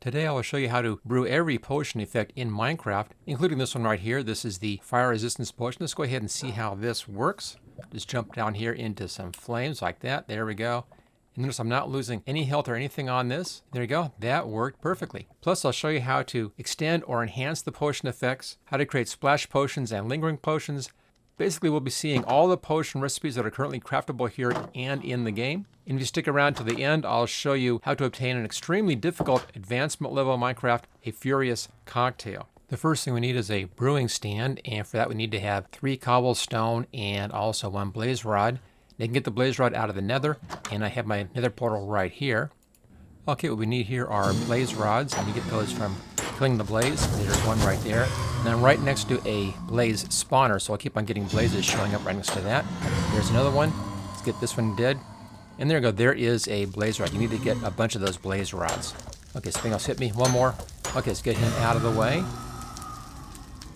Today I will show you how to brew every potion effect in Minecraft, including this one right here. This is the Fire Resistance Potion. Let's go ahead and see how this works. Just jump down here into some flames like that. There we go. And notice I'm not losing any health or anything on this. There you go. That worked perfectly. Plus I'll show you how to extend or enhance the potion effects, how to create splash potions and lingering potions. Basically, we'll be seeing all the potion recipes that are currently craftable here and in the game. And if you stick around to the end, I'll show you how to obtain an extremely difficult advancement level Minecraft, a Furious Cocktail. The first thing we need is a brewing stand, and for that we need to have 3 cobblestone and also 1 blaze rod. They can get the blaze rod out of the nether, and I have my nether portal right here. Okay, what we need here are blaze rods, and you get those from killing the blaze. There's one right there. And then right next to a blaze spawner, so I'll keep on getting blazes showing up right next to that. There's another one. Let's get this one dead. And there you go, there is a blaze rod. You need to get a bunch of those blaze rods. Okay, something else hit me. One more. Okay, let's get him out of the way.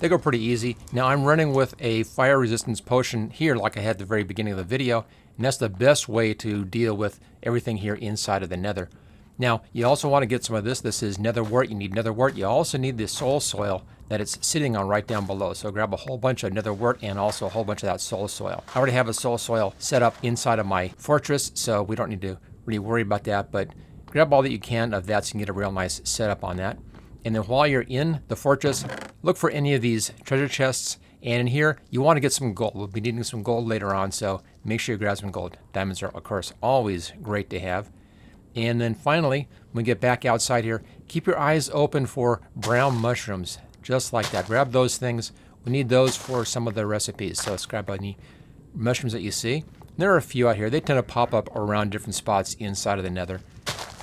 They go pretty easy. Now I'm running with a fire resistance potion here like I had at the very beginning of the video, and that's the best way to deal with everything here inside of the nether. Now, you also want to get some of this. This is nether wart. You need nether wart. You also need the soul soil that it's sitting on right down below. So grab a whole bunch of nether wart and also a whole bunch of that soul soil. I already have a soul soil set up inside of my fortress, so we don't need to really worry about that. But grab all that you can of that so you can get a real nice setup on that. And then while you're in the fortress, look for any of these treasure chests. And in here, you want to get some gold. We'll be needing some gold later on, so make sure you grab some gold. Diamonds are, of course, always great to have. And then finally, when we get back outside here, keep your eyes open for brown mushrooms, just like that. Grab those things. We need those for some of the recipes. So let's grab any mushrooms that you see. There are a few out here. They tend to pop up around different spots inside of the nether.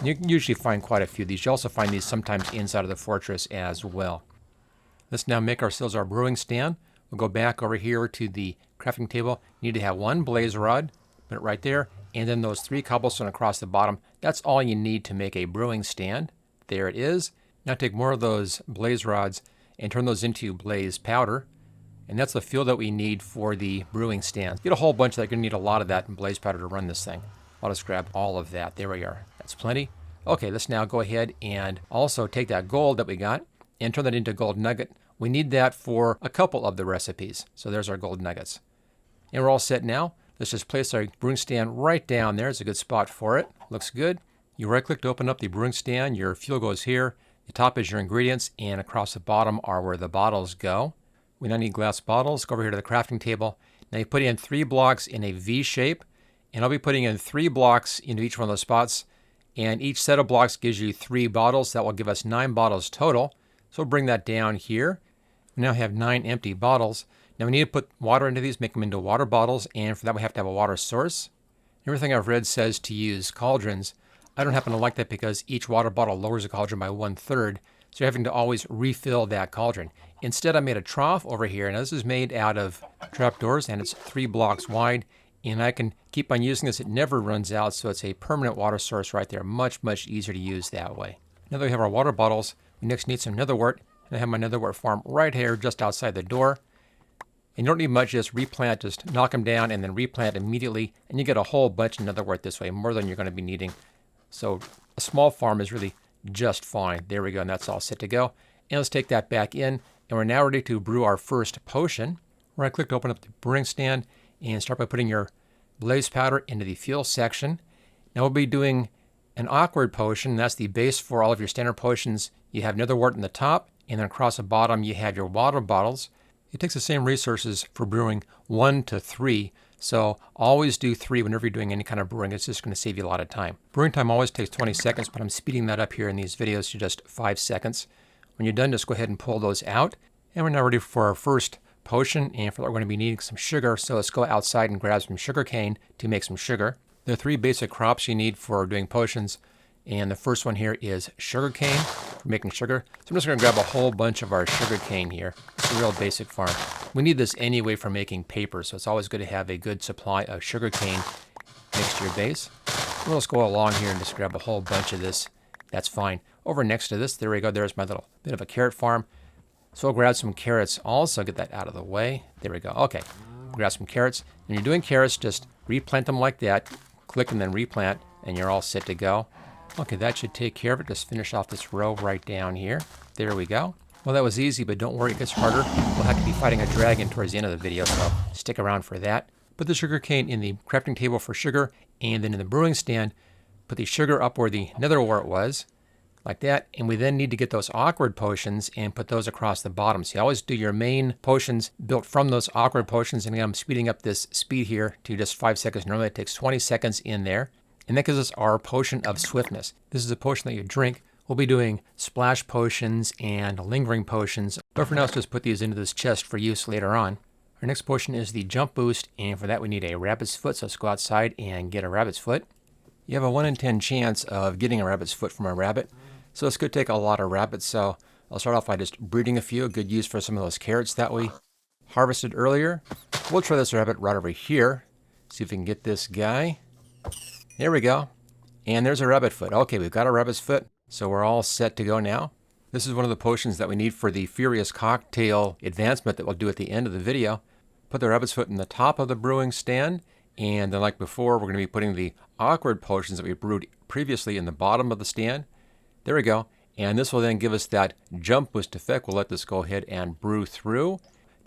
You can usually find quite a few of these. You also find these sometimes inside of the fortress as well. Let's now make ourselves our brewing stand. We'll go back over here to the crafting table. You need to have 1 blaze rod, put it right there, and then those 3 cobblestone across the bottom. That's all you need to make a brewing stand. There it is. Now take more of those blaze rods and turn those into blaze powder. And that's the fuel that we need for the brewing stand. Get a whole bunch of that. You're going to need a lot of that in blaze powder to run this thing. I'll just grab all of that. There we are. That's plenty. Okay, let's now go ahead and also take that gold that we got and turn that into gold nugget. We need that for a couple of the recipes. So there's our gold nuggets. And we're all set now. Let's just place our brewing stand right down there. It's a good spot for it. Looks good. You right click to open up the brewing stand. Your fuel goes here. The top is your ingredients, and across the bottom are where the bottles go. We now need glass bottles. Go over here to the crafting table. Now you put in 3 blocks in a V shape, and I'll be putting in 3 blocks into each one of those spots. And each set of blocks gives you 3 bottles. That will give us 9 bottles total. So we'll bring that down here. We now have 9 empty bottles. Now we need to put water into these, make them into water bottles, and for that we have to have a water source. Everything I've read says to use cauldrons. I don't happen to like that because each water bottle lowers the cauldron by 1/3, so you're having to always refill that cauldron. Instead, I made a trough over here. Now this is made out of trapdoors, and it's 3 blocks wide, and I can keep on using this. It never runs out, so it's a permanent water source right there. Much, much easier to use that way. Now that we have our water bottles, we next need some nether wart, and I have my nether wart farm right here just outside the door. And you don't need much, just replant, just knock them down and then replant immediately, and you get a whole bunch of nether wart this way, more than you're going to be needing. So a small farm is really just fine. There we go, and that's all set to go. And let's take that back in, and we're now ready to brew our first potion. Right click to open up the brewing stand and start by putting your blaze powder into the fuel section. Now we'll be doing an awkward potion. That's the base for all of your standard potions. You have nether wart in the top, and then across the bottom you have your water bottles. It takes the same resources for brewing 1 to 3, so always do 3 whenever you're doing any kind of brewing. It's just going to save you a lot of time. Brewing time always takes 20 seconds, but I'm speeding that up here in these videos to just 5 seconds. When you're done, just go ahead and pull those out. And we're now ready for our first potion, and for that we're going to be needing some sugar, so let's go outside and grab some sugar cane to make some sugar. There are 3 basic crops you need for doing potions, and the first one here is sugar cane for making sugar. So I'm just going to grab a whole bunch of our sugar cane here. It's a real basic farm. We need this anyway for making paper, so it's always good to have a good supply of sugar cane next to your base. We'll just go along here and just grab a whole bunch of this. That's fine. Over next to this, there we go. There's my little bit of a carrot farm. So we'll grab some carrots also, get that out of the way. There we go. Okay, grab some carrots. When you're doing carrots, just replant them like that. Click and then replant, and you're all set to go. Okay, that should take care of it. Just finish off this row right down here. There we go. Well, that was easy, but don't worry, it gets harder. We'll have to be fighting a dragon towards the end of the video, so stick around for that. Put the sugar cane in the crafting table for sugar, and then in the brewing stand, put the sugar up where the nether wart was, like that. And we then need to get those awkward potions and put those across the bottom. So you always do your main potions built from those awkward potions. And again, I'm speeding up this speed here to just 5 seconds. Normally it takes 20 seconds in there. And that gives us our potion of swiftness. This is a potion that you drink. We'll be doing splash potions and lingering potions. But for now, let's just put these into this chest for use later on. Our next potion is the jump boost. And for that, we need a rabbit's foot. So let's go outside and get a rabbit's foot. You have a 1 in 10 chance of getting a rabbit's foot from a rabbit. So this could take a lot of rabbits. So I'll start off by just breeding a few. Good use for some of those carrots that we harvested earlier. We'll try this rabbit right over here. See if we can get this guy. There we go. And there's a rabbit foot. Okay, we've got a rabbit's foot. So we're all set to go now. This is one of the potions that we need for the Furious Cocktail advancement that we'll do at the end of the video. Put the rabbit's foot in the top of the brewing stand. And then like before, we're going to be putting the awkward potions that we brewed previously in the bottom of the stand. There we go. And this will then give us that jump boost effect. We'll let this go ahead and brew through.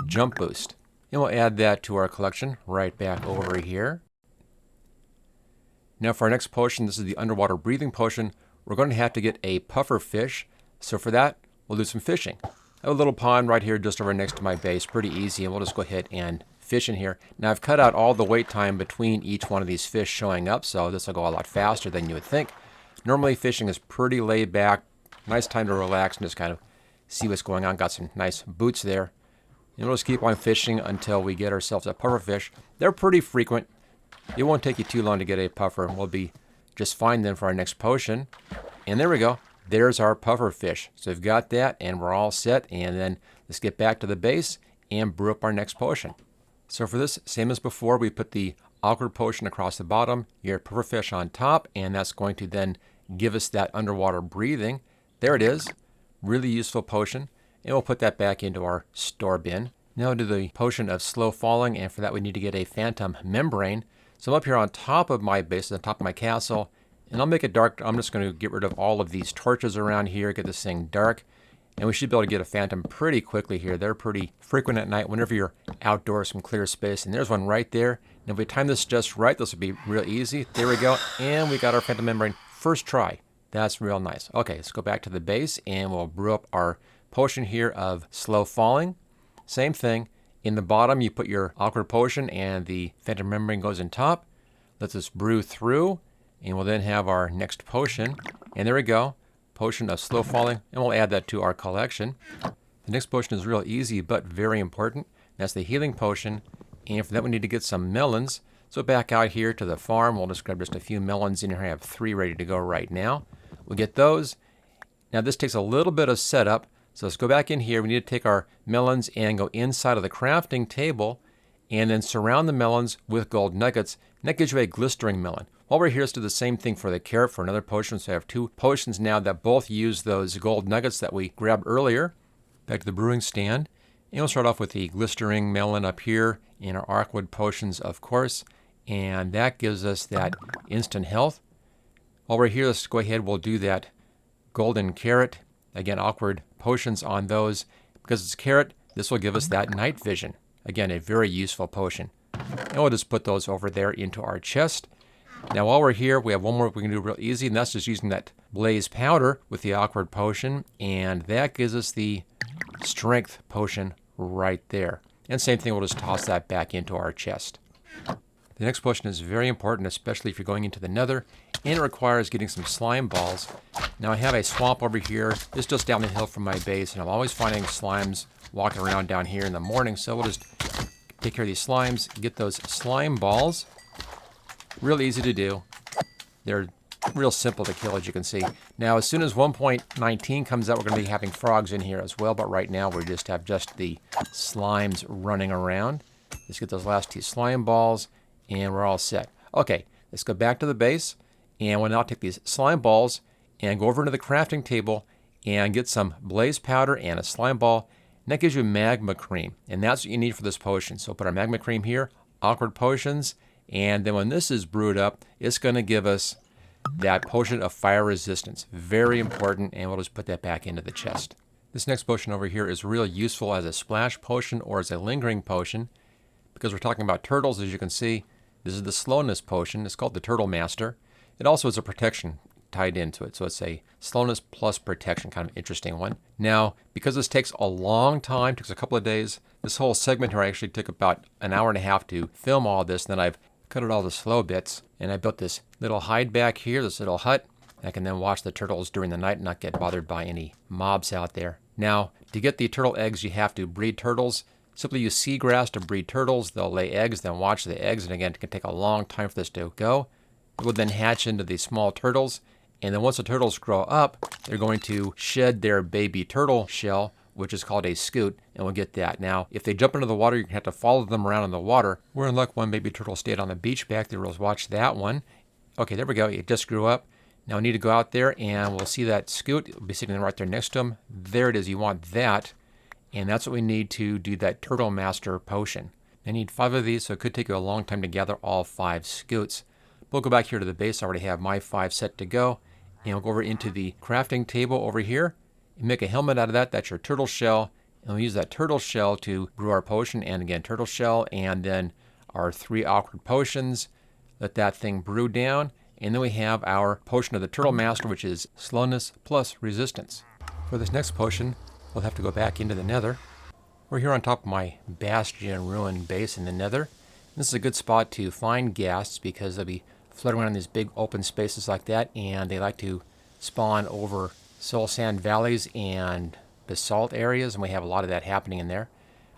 Jump boost. And we'll add that to our collection right back over here. Now for our next potion, this is the underwater breathing potion. We're going to have to get a puffer fish. So for that, we'll do some fishing. I have a little pond right here just over next to my base. Pretty easy. And we'll just go ahead and fish in here. Now I've cut out all the wait time between each one of these fish showing up. So this will go a lot faster than you would think. Normally fishing is pretty laid back. Nice time to relax and just kind of see what's going on. Got some nice boots there. And we'll just keep on fishing until we get ourselves a puffer fish. They're pretty frequent. It won't take you too long to get a puffer. We'll be just fine then for our next potion. And there we go. There's our puffer fish. So we've got that and we're all set. And then let's get back to the base and brew up our next potion. So for this, same as before, we put the awkward potion across the bottom, your puffer fish on top, and that's going to then give us that underwater breathing. There it is. Really useful potion. And we'll put that back into our store bin. Now do the potion of slow falling, and for that we need to get a phantom membrane. So I'm up here on top of my base, on top of my castle, and I'll make it dark. I'm just going to get rid of all of these torches around here, get this thing dark, and we should be able to get a phantom pretty quickly here. They're pretty frequent at night whenever you're outdoors, some clear space. And there's one right there. And if we time this just right, this will be real easy. There we go. And we got our phantom membrane first try. That's real nice. Okay, let's go back to the base and we'll brew up our potion here of slow falling. Same thing. In the bottom, you put your awkward potion and the phantom membrane goes in top. Let this brew through and we'll then have our next potion. And there we go. Potion of slow falling, and we'll add that to our collection. The next potion is real easy but very important. That's the healing potion, and for that we need to get some melons. So back out here to the farm, we'll just grab just a few melons in here. I have 3 ready to go right now. We'll get those. Now this takes a little bit of setup, so let's go back in here. We need to take our melons and go inside of the crafting table and then surround the melons with gold nuggets, and that gives you a glistering melon. While we're here, let's do the same thing for the carrot for another potion. So I have 2 potions now that both use those gold nuggets that we grabbed earlier. Back to the brewing stand. And we'll start off with the glistering melon up here in our awkward potions, of course. And that gives us that instant health. While we're here, let's go ahead. We'll do that golden carrot. Again, awkward potions on those. Because it's carrot, this will give us that night vision. Again, a very useful potion. And we'll just put those over there into our chest. Now while we're here, we have one more we can do real easy, and that's just using that blaze powder with the awkward potion, and that gives us the strength potion right there. And same thing, we'll just toss that back into our chest. The next potion is very important, especially if you're going into the nether, and it requires getting some slime balls. Now I have a swamp over here. It's just down the hill from my base, and I'm always finding slimes walking around down here in the morning, so we'll just take care of these slimes, get those slime balls. Real easy to do. They're real simple to kill, as you can see. Now, as soon as 1.19 comes out, we're going to be having frogs in here as well. But right now, we just have just the slimes running around. Let's get those last 2 slime balls, and we're all set. Okay, let's go back to the base. And we'll now take these slime balls and go over into the crafting table and get some blaze powder and a slime ball. And that gives you magma cream. And that's what you need for this potion. So put our magma cream here, awkward potions. And then when this is brewed up, it's going to give us that potion of fire resistance. Very important, and we'll just put that back into the chest. This next potion over here is real useful as a splash potion or as a lingering potion, because we're talking about turtles. As you can see, this is the slowness potion. It's called the Turtle Master. It also has a protection tied into it, so it's a slowness plus protection, kind of interesting one. Now, because this takes a long time, takes a couple of days, this whole segment here actually took about an hour and a half to film all this, and then I've cut out all the slow bits, and I built this little hide back here, this little hut. I can then watch the turtles during the night and not get bothered by any mobs out there. Now, to get the turtle eggs, you have to breed turtles. Simply use seagrass to breed turtles. They'll lay eggs, then watch the eggs, and again, it can take a long time for this to go. It will then hatch into these small turtles, and then once the turtles grow up, they're going to shed their baby turtle shell, which is called a scoot, and we'll get that. Now, if they jump into the water, you're going to have to follow them around in the water. We're in luck, one baby turtle stayed on the beach back there. We'll watch that one. Okay, there we go. It just grew up. Now we need to go out there, and we'll see that scoot. It'll be sitting right there next to him. There it is. You want that, and that's what we need to do that Turtle Master potion. I need 5 of these, so it could take you a long time to gather all 5 scoots. We'll go back here to the base. I already have my 5 set to go. And we'll go over into the crafting table over here and make a helmet out of that. That's your turtle shell. And we'll use that turtle shell to brew our potion. And again, turtle shell, and then our 3 awkward potions. Let that thing brew down. And then we have our potion of the Turtle Master, which is slowness plus resistance. For this next potion, we'll have to go back into the nether. We're here on top of my bastion ruin base in the nether. This is a good spot to find ghasts because they'll be floating around in these big open spaces like that, and they like to spawn over soul sand valleys and basalt areas, and we have a lot of that happening in there.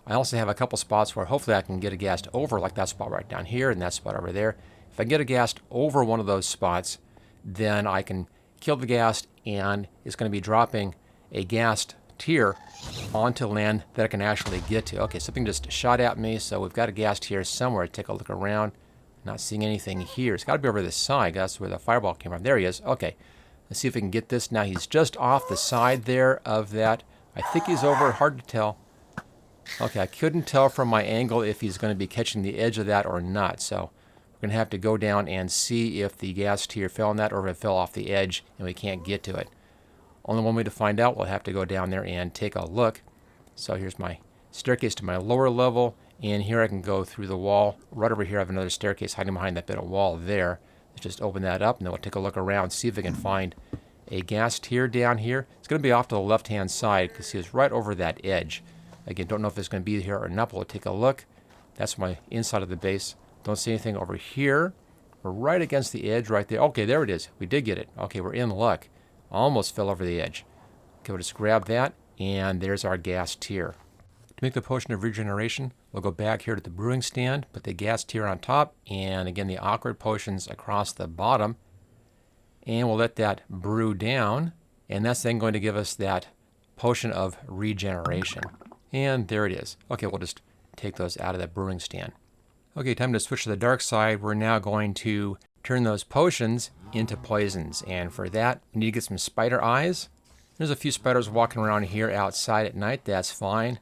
I also have a couple spots where hopefully I can get a ghast over, like that spot right down here and that spot over there. If I get a ghast over one of those spots, then I can kill the ghast, and it's going to be dropping a ghast tier onto land that I can actually get to. Okay, something just shot at me, so we've got a ghast here somewhere. Take a look around. Not seeing anything here. It's got to be over this side. That's where the fireball came from. There he is. Okay. Let's see if we can get this. Now he's just off the side there of that. I think he's over. Hard to tell. Okay, I couldn't tell from my angle if he's going to be catching the edge of that or not. So we're going to have to go down and see if the ghast tier fell on that or if it fell off the edge and we can't get to it. Only one way to find out, we'll have to go down there and take a look. So here's my staircase to my lower level. And here I can go through the wall. Right over here I have another staircase hiding behind that bit of wall there. Let's just open that up, and then we'll take a look around, see if we can find a ghast tier down here. It's going to be off to the left-hand side because he was right over that edge. Again, don't know if it's going to be here or not, but we'll take a look. That's my inside of the base. Don't see anything over here. We're right against the edge right there. Okay, there it is. We did get it. Okay, we're in luck. Almost fell over the edge. Okay, we'll just grab that, and there's our ghast tier. To make the potion of regeneration, we'll go back here to the brewing stand, put the ghast tier on top, and again the awkward potions across the bottom. And we'll let that brew down, and that's then going to give us that potion of regeneration. And there it is. Okay, we'll just take those out of that brewing stand. Okay, time to switch to the dark side. We're now going to turn those potions into poisons, and for that, we need to get some spider eyes. There's a few spiders walking around here outside at night. That's fine.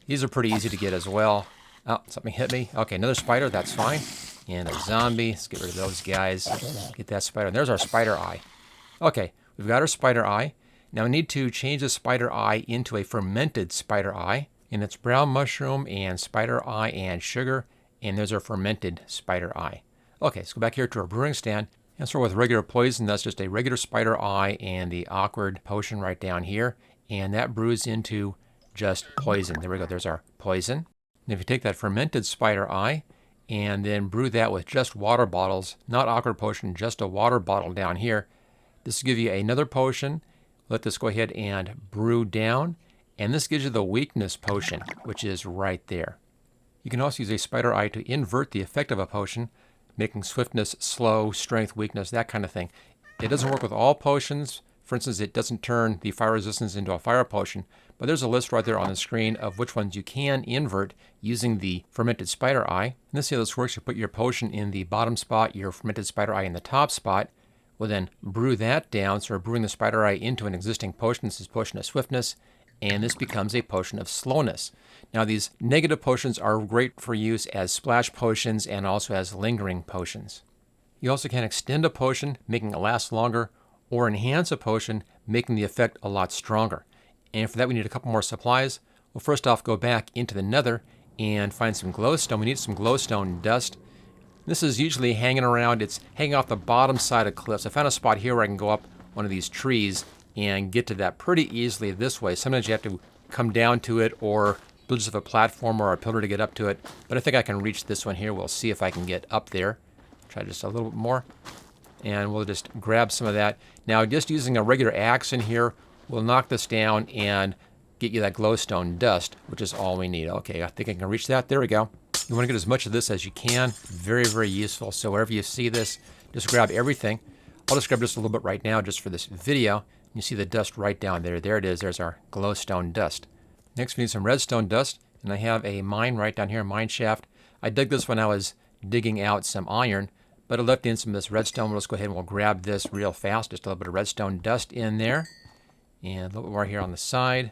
These are pretty easy to get as well. Oh, something hit me. Okay, another spider. That's fine. And a zombie. Let's get rid of those guys. Get that spider. And there's our spider eye. Okay, we've got our spider eye. Now we need to change the spider eye into a fermented spider eye. And it's brown mushroom and spider eye and sugar. And there's our fermented spider eye. Okay, let's go back here to our brewing stand. And start with regular poison. That's just a regular spider eye and the awkward potion right down here. And that brews into just poison. There we go. There's our poison. And if you take that fermented spider eye and then brew that with just water bottles, not awkward potion, just a water bottle down here, this will give you another potion. Let this go ahead and brew down. And this gives you the weakness potion, which is right there. You can also use a spider eye to invert the effect of a potion, making swiftness, slow, strength, weakness, that kind of thing. It doesn't work with all potions. For instance, it doesn't turn the fire resistance into a fire potion, but there's a list right there on the screen of which ones you can invert using the fermented spider eye. And this is how this works. You put your potion in the bottom spot, your fermented spider eye in the top spot. We'll then brew that down. So we're brewing the spider eye into an existing potion. This is potion of swiftness, and this becomes a potion of slowness. Now these negative potions are great for use as splash potions and also as lingering potions. You also can extend a potion, making it last longer, or enhance a potion, making the effect a lot stronger. And for that we need a couple more supplies. We'll first off go back into the nether and find some glowstone. We need some glowstone dust. This is usually hanging around. It's hanging off the bottom side of cliffs. I found a spot here where I can go up one of these trees and get to that pretty easily this way. Sometimes you have to come down to it or build just a platform or a pillar to get up to it. But I think I can reach this one here. We'll see if I can get up there. Try just a little bit more. And we'll just grab some of that. Now just using a regular axe in here will knock this down and get you that glowstone dust, which is all we need. Okay, I think I can reach that. There we go. You want to get as much of this as you can. Very, very useful. So wherever you see this, just grab everything. I'll just grab just a little bit right now just for this video. You see the dust right down there. There it is. There's our glowstone dust. Next we need some redstone dust. And I have a mine right down here, a mine shaft. I dug this when I was digging out some iron, but I left in some of this redstone. Let's go ahead and we'll grab this real fast. Just a little bit of redstone dust in there. And a little bit more here on the side.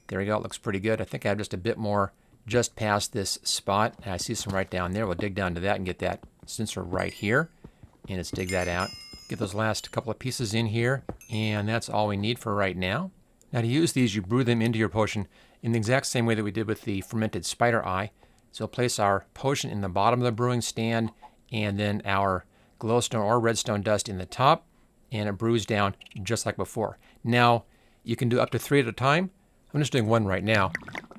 There we go. It looks pretty good. I think I have just a bit more just past this spot. And I see some right down there. We'll dig down to that and get that sensor right here. And let's dig that out. Get those last couple of pieces in here. And that's all we need for right now. Now to use these, you brew them into your potion in the exact same way that we did with the fermented spider eye. So we'll place our potion in the bottom of the brewing stand and then our glowstone or redstone dust in the top. And it brews down just like before. Now you can do up to 3 at a time. I'm just doing 1 right now.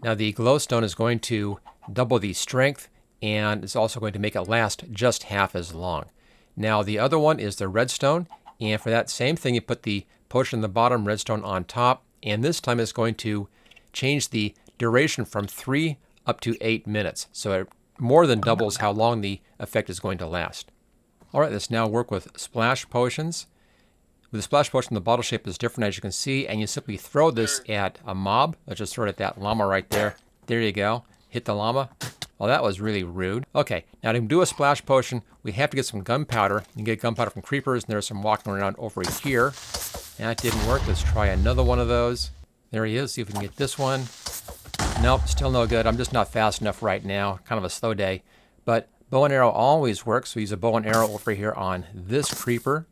Now the glowstone is going to double the strength and it's also going to make it last just half as long. Now the other one is the redstone, and for that same thing you put the potion in the bottom, redstone on top, and this time it's going to change the duration from 3 up to 8 minutes. So it more than doubles how long the effect is going to last. Alright, let's now work with splash potions. With the splash potion, the bottle shape is different, as you can see, and you simply throw this at a mob. Let's just throw it at that llama right there. There you go. Hit the llama. Well, that was really rude. Okay, now to do a splash potion, we have to get some gunpowder. You can get gunpowder from creepers, and there's some walking around over here. That didn't work. Let's try another one of those. There he is. See if we can get this one. Nope, still no good. I'm just not fast enough right now. Kind of a slow day. But bow and arrow always works. So use a bow and arrow over here on this creeper.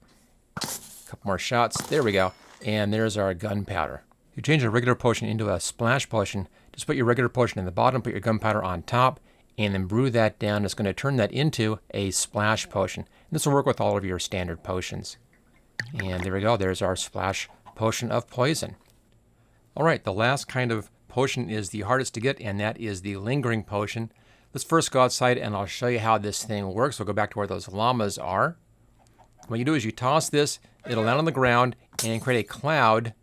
Couple more shots. There we go. And there's our gunpowder. You change a regular potion into a splash potion. Just put your regular potion in the bottom, put your gunpowder on top, and then brew that down. It's going to turn that into a splash potion. And this will work with all of your standard potions. And there we go. There's our splash potion of poison. All right, the last kind of potion is the hardest to get, and that is the lingering potion. Let's first go outside, and I'll show you how this thing works. We'll go back to where those llamas are. What you do is you toss this, it'll land on the ground and create a cloud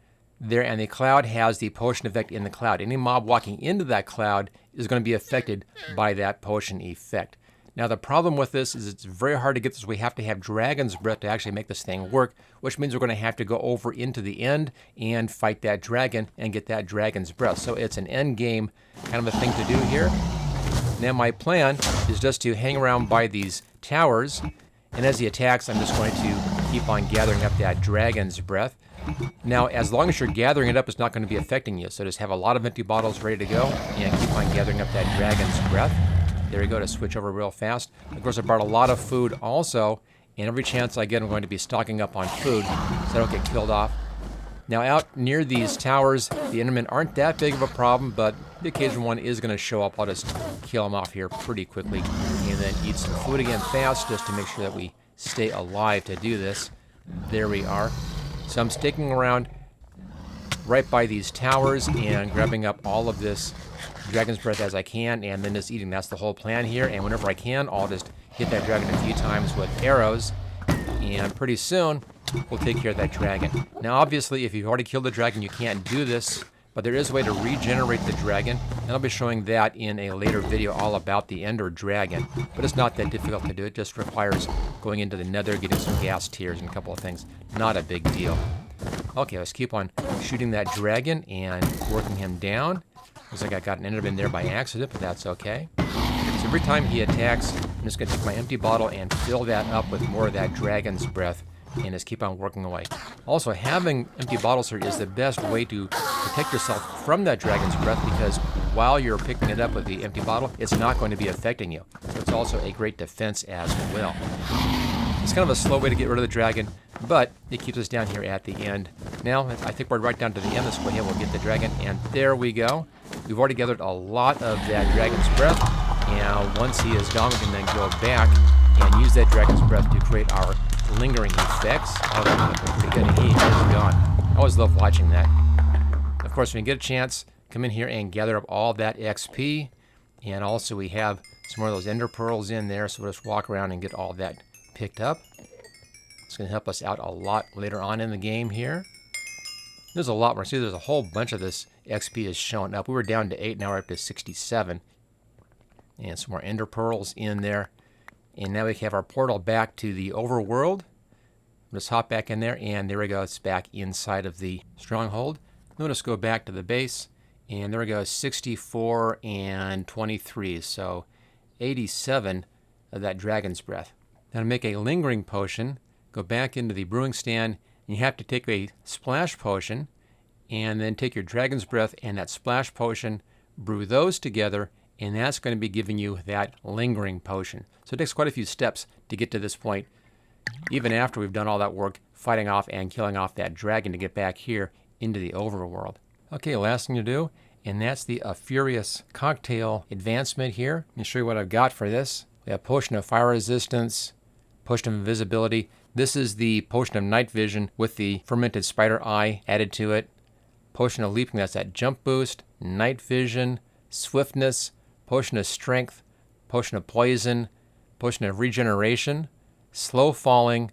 there, and the cloud has the potion effect in the cloud. Any mob walking into that cloud is going to be affected by that potion effect. Now the problem with this is it's very hard to get this. We have to have dragon's breath to actually make this thing work, which means we're going to have to go over into the end and fight that dragon and get that dragon's breath. So it's an end game kind of a thing to do here. Now my plan is just to hang around by these towers, and as he attacks, I'm just going to keep on gathering up that dragon's breath. Now, as long as you're gathering it up, it's not going to be affecting you. So just have a lot of empty bottles ready to go and keep on gathering up that dragon's breath. There we go, to switch over real fast. Of course, I brought a lot of food also, and every chance I get, I'm going to be stocking up on food so I don't get killed off. Now, out near these towers, the Endermen aren't that big of a problem, but the occasional one is going to show up. I'll just kill them off here pretty quickly and then eat some food again fast just to make sure that we stay alive to do this. There we are. So I'm sticking around right by these towers and grabbing up all of this dragon's breath as I can, and then just eating. That's the whole plan here, and whenever I can, I'll just hit that dragon a few times with arrows, and pretty soon we'll take care of that dragon. Now obviously, if you've already killed the dragon, you can't do this, but there is a way to regenerate the dragon, and I'll be showing that in a later video all about the Ender Dragon. But it's not that difficult to do. It just requires going into the nether, getting some gas tiers and a couple of things. Not a big deal. Okay, let's keep on shooting that dragon and working him down. Looks like I got an Enderman there by accident, but that's okay. So every time he attacks, I'm just going to take my empty bottle and fill that up with more of that dragon's breath and just keep on working away. Also, having empty bottles here is the best way to protect yourself from that dragon's breath, because while you're picking it up with the empty bottle, it's not going to be affecting you. So it's also a great defense as well. It's kind of a slow way to get rid of the dragon, but it keeps us down here at the end. Now, I think we're right down to the end. Let's go ahead and we'll get the dragon, and there we go. We've already gathered a lot of that dragon's breath, and once he is gone, we can then go back and use that dragon's breath to create our lingering effects. Oh, that's looking pretty good, and he is gone. I always love watching that. Of course, when you get a chance, come in here and gather up all that XP, and also we have some more of those ender pearls in there, so we'll just walk around and get all that picked up. It's going to help us out a lot later on in the game here. There's a lot more. See, there's a whole bunch of this XP is showing up. We were down to 8, now we're up to 67. And some more ender pearls in there. And now we have our portal back to the overworld. Let's hop back in there, and there we go. It's back inside of the stronghold. Then let's go back to the base, and there we go, 64 and 23. So 87 of that dragon's breath. Now to make a lingering potion, go back into the brewing stand, and you have to take a splash potion, and then take your dragon's breath and that splash potion, brew those together, and that's going to be giving you that lingering potion. So it takes quite a few steps to get to this point, even after we've done all that work fighting off and killing off that dragon to get back here into the overworld. Okay, last thing to do, and that's the Furious Cocktail advancement here. Let me show you what I've got for this. We have Potion of Fire Resistance, Potion of Invisibility. This is the Potion of Night Vision with the Fermented Spider Eye added to it. Potion of Leaping, that's that jump boost, Night Vision, Swiftness, Potion of Strength, Potion of Poison, Potion of Regeneration, Slow Falling,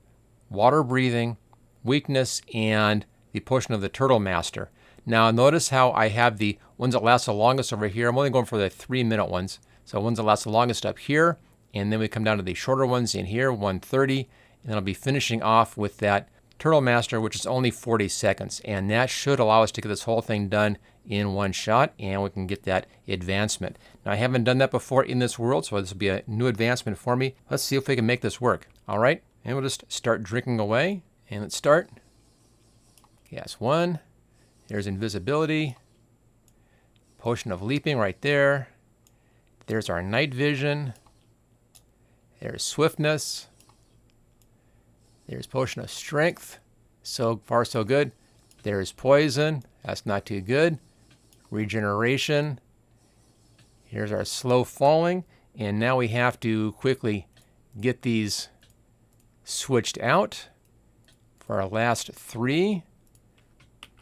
Water Breathing, Weakness, and the Potion of the Turtle Master. Now notice how I have the ones that last the longest over here. I'm only going for the 3-minute ones. So ones that last the longest up here, and then we come down to the shorter ones in here, 130, and I'll be finishing off with that Turtle Master, which is only 40 seconds. And that should allow us to get this whole thing done in one shot, and we can get that advancement. Now I haven't done that before in this world, so this will be a new advancement for me. Let's see if we can make this work. All right, and we'll just start drinking away, and let's start. Yes, 1. There's Invisibility. Potion of Leaping right there. There's our Night Vision. There's Swiftness. There's Potion of Strength. So far, so good. There's Poison. That's not too good. Regeneration. Here's our Slow Falling. And now we have to quickly get these switched out for our last 3.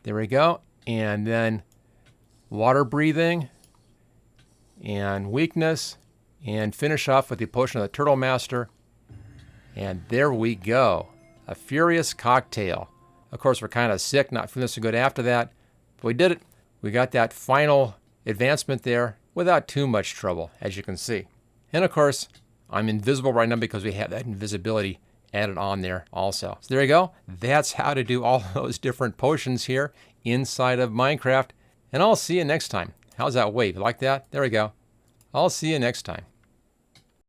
There we go. And then Water Breathing and Weakness, and finish off with the Potion of the Turtle Master. And there we go. A Furious Cocktail. Of course, we're kind of sick, not feeling so good after that. But we did it. We got that final advancement there without too much trouble, as you can see. And of course, I'm invisible right now because we have that invisibility added on there also. So there you go. That's how to do all those different potions here inside of Minecraft. And I'll see you next time. How's that wave? Like that? There we go. I'll see you next time.